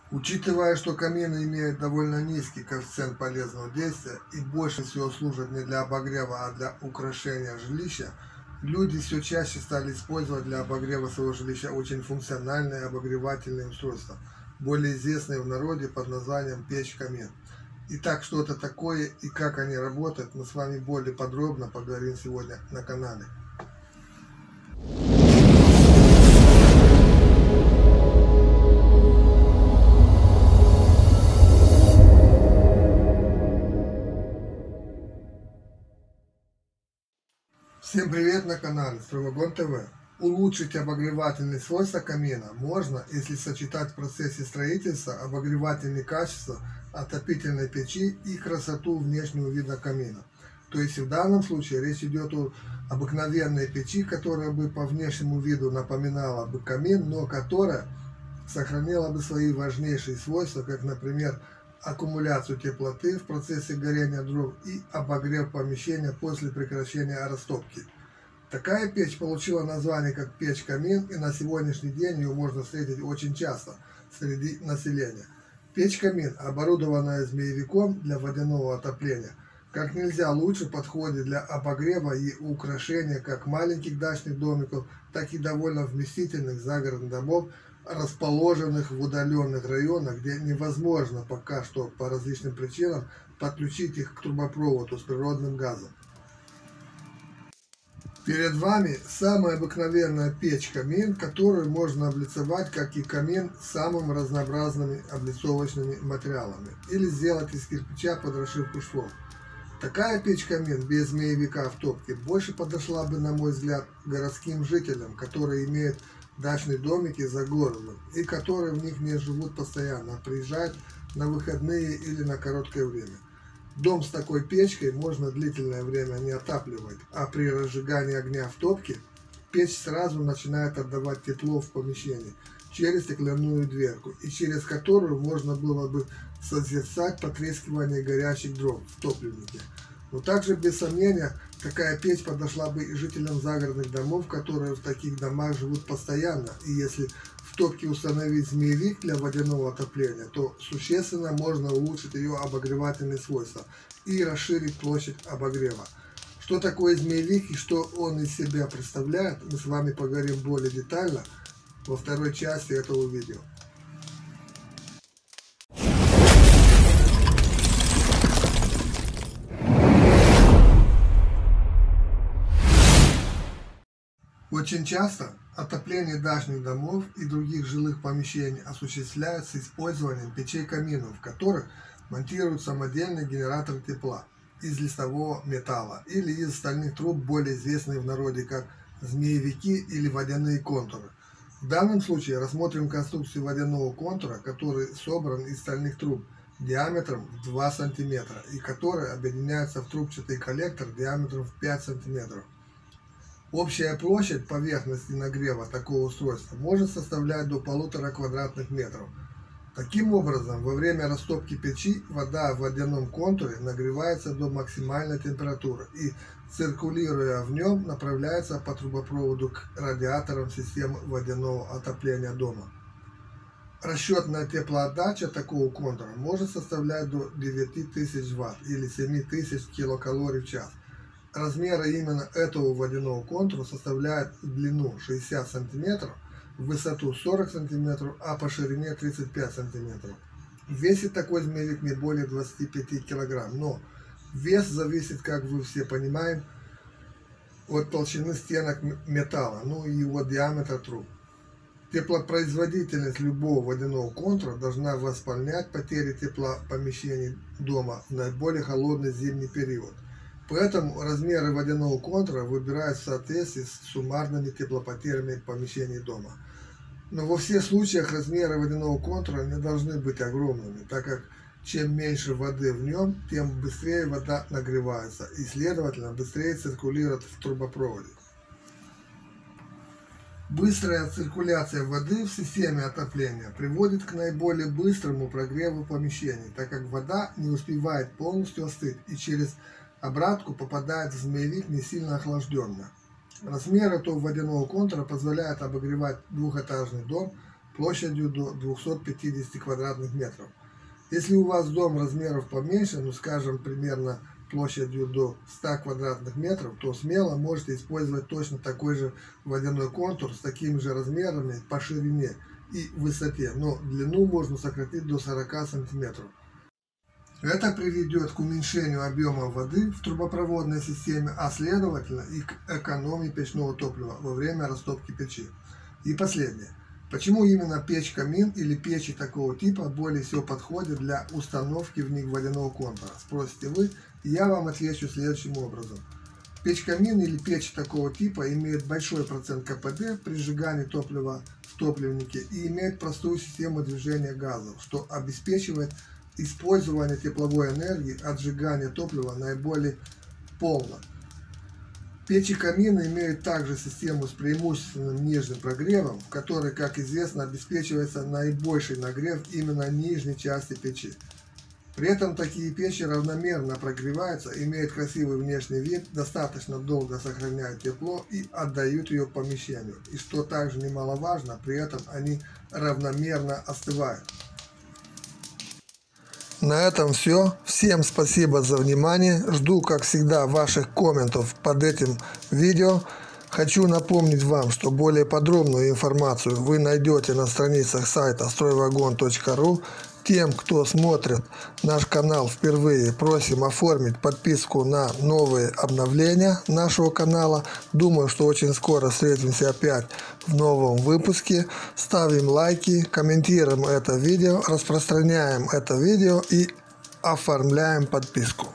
Учитывая, что камины имеют довольно низкий коэффициент полезного действия и больше всего служат не для обогрева, а для украшения жилища, люди все чаще стали использовать для обогрева своего жилища очень функциональные обогревательные устройства, более известные в народе под названием печь-камин. Итак, что это такое и как они работают, мы с вами более подробно поговорим сегодня на канале. Всем привет на канале Стройвагон ТВ. Улучшить обогревательные свойства камина можно, если сочетать в процессе строительства обогревательные качества отопительной печи и красоту внешнего вида камина. То есть в данном случае речь идет о обыкновенной печи, которая бы по внешнему виду напоминала бы камин, но которая сохранила бы свои важнейшие свойства, как, например, аккумуляцию теплоты в процессе горения дров и обогрев помещения после прекращения растопки. Такая печь получила название как печь-камин, и на сегодняшний день ее можно встретить очень часто среди населения. Печь-камин, оборудованная змеевиком для водяного отопления, как нельзя лучше подходит для обогрева и украшения как маленьких дачных домиков, так и довольно вместительных загородных домов, расположенных в удаленных районах, где невозможно пока что по различным причинам подключить их к трубопроводу с природным газом. Перед вами самая обыкновенная печь-камин, которую можно облицевать, как и камин, самыми разнообразными облицовочными материалами или сделать из кирпича под расшивку швов. Такая печь-камин без змеевика в топке больше подошла бы, на мой взгляд, городским жителям, которые имеют дачные домики за городом и которые в них не живут постоянно, а приезжают на выходные или на короткое время. Дом с такой печкой можно длительное время не отапливать, а при разжигании огня в топке печь сразу начинает отдавать тепло в помещении через стеклянную дверку, и через которую можно было бы созерцать потрескивание горячих дров в топливнике. Но также, без сомнения, такая печь подошла бы и жителям загородных домов, которые в таких домах живут постоянно, и если в топке установить змеевик для водяного отопления, то существенно можно улучшить ее обогревательные свойства и расширить площадь обогрева. Что такое змеевик и что он из себя представляет, мы с вами поговорим более детально во второй части этого видео. Очень часто отопление дачных домов и других жилых помещений осуществляется с использованием печей-каминов, в которых монтируют самодельный генератор тепла из листового металла или из стальных труб, более известные в народе как змеевики или водяные контуры. В данном случае рассмотрим конструкцию водяного контура, который собран из стальных труб диаметром в 2 см и который объединяется в трубчатый коллектор диаметром в 5 см. Общая площадь поверхности нагрева такого устройства может составлять до 1,5 квадратных метров. Таким образом, во время растопки печи вода в водяном контуре нагревается до максимальной температуры и, циркулируя в нем, направляется по трубопроводу к радиаторам системы водяного отопления дома. Расчетная теплоотдача такого контура может составлять до 9000 Вт или 7000 килокалорий в час. Размеры именно этого водяного контура составляют в длину 60 см, в высоту 40 см, а по ширине 35 см. Весит такой змеевик не более 25 кг, но вес зависит, как вы все понимаете, от толщины стенок металла, ну и от диаметра труб. Теплопроизводительность любого водяного контура должна восполнять потери тепла помещений дома в наиболее холодный зимний период. Поэтому размеры водяного контура выбирают в соответствии с суммарными теплопотерями помещений дома. Но во всех случаях размеры водяного контура не должны быть огромными, так как чем меньше воды в нем, тем быстрее вода нагревается и, следовательно, быстрее циркулирует в трубопроводе. Быстрая циркуляция воды в системе отопления приводит к наиболее быстрому прогреву помещений, так как вода не успевает полностью остыть и через обратку попадает в змеевик не сильно охлажденно. Размер этого водяного контура позволяет обогревать двухэтажный дом площадью до 250 квадратных метров. Если у вас дом размеров поменьше, ну скажем примерно площадью до 100 квадратных метров, то смело можете использовать точно такой же водяной контур с такими же размерами по ширине и высоте, но длину можно сократить до 40 сантиметров. Это приведет к уменьшению объема воды в трубопроводной системе, а следовательно и к экономии печного топлива во время растопки печи. И последнее. Почему именно печь-камин или печи такого типа более всего подходят для установки в них водяного контура? Спросите вы, и я вам отвечу следующим образом. Печь-камин или печь такого типа имеет большой процент КПД при сжигании топлива в топливнике и имеет простую систему движения газов, что обеспечивает использование тепловой энергии от сжигания топлива наиболее полно. Печи-камины имеют также систему с преимущественным нижним прогревом, в которой, как известно, обеспечивается наибольший нагрев именно нижней части печи. При этом такие печи равномерно прогреваются, имеют красивый внешний вид, достаточно долго сохраняют тепло и отдают ее помещению. И что также немаловажно, при этом они равномерно остывают. На этом все. Всем спасибо за внимание. Жду, как всегда, ваших комментов под этим видео. Хочу напомнить вам, что более подробную информацию вы найдете на страницах сайта stroyvagon.ru. Тем, кто смотрит наш канал впервые, просим оформить подписку на новые обновления нашего канала. Думаю, что очень скоро встретимся опять в новом выпуске. Ставим лайки, комментируем это видео, распространяем это видео и оформляем подписку.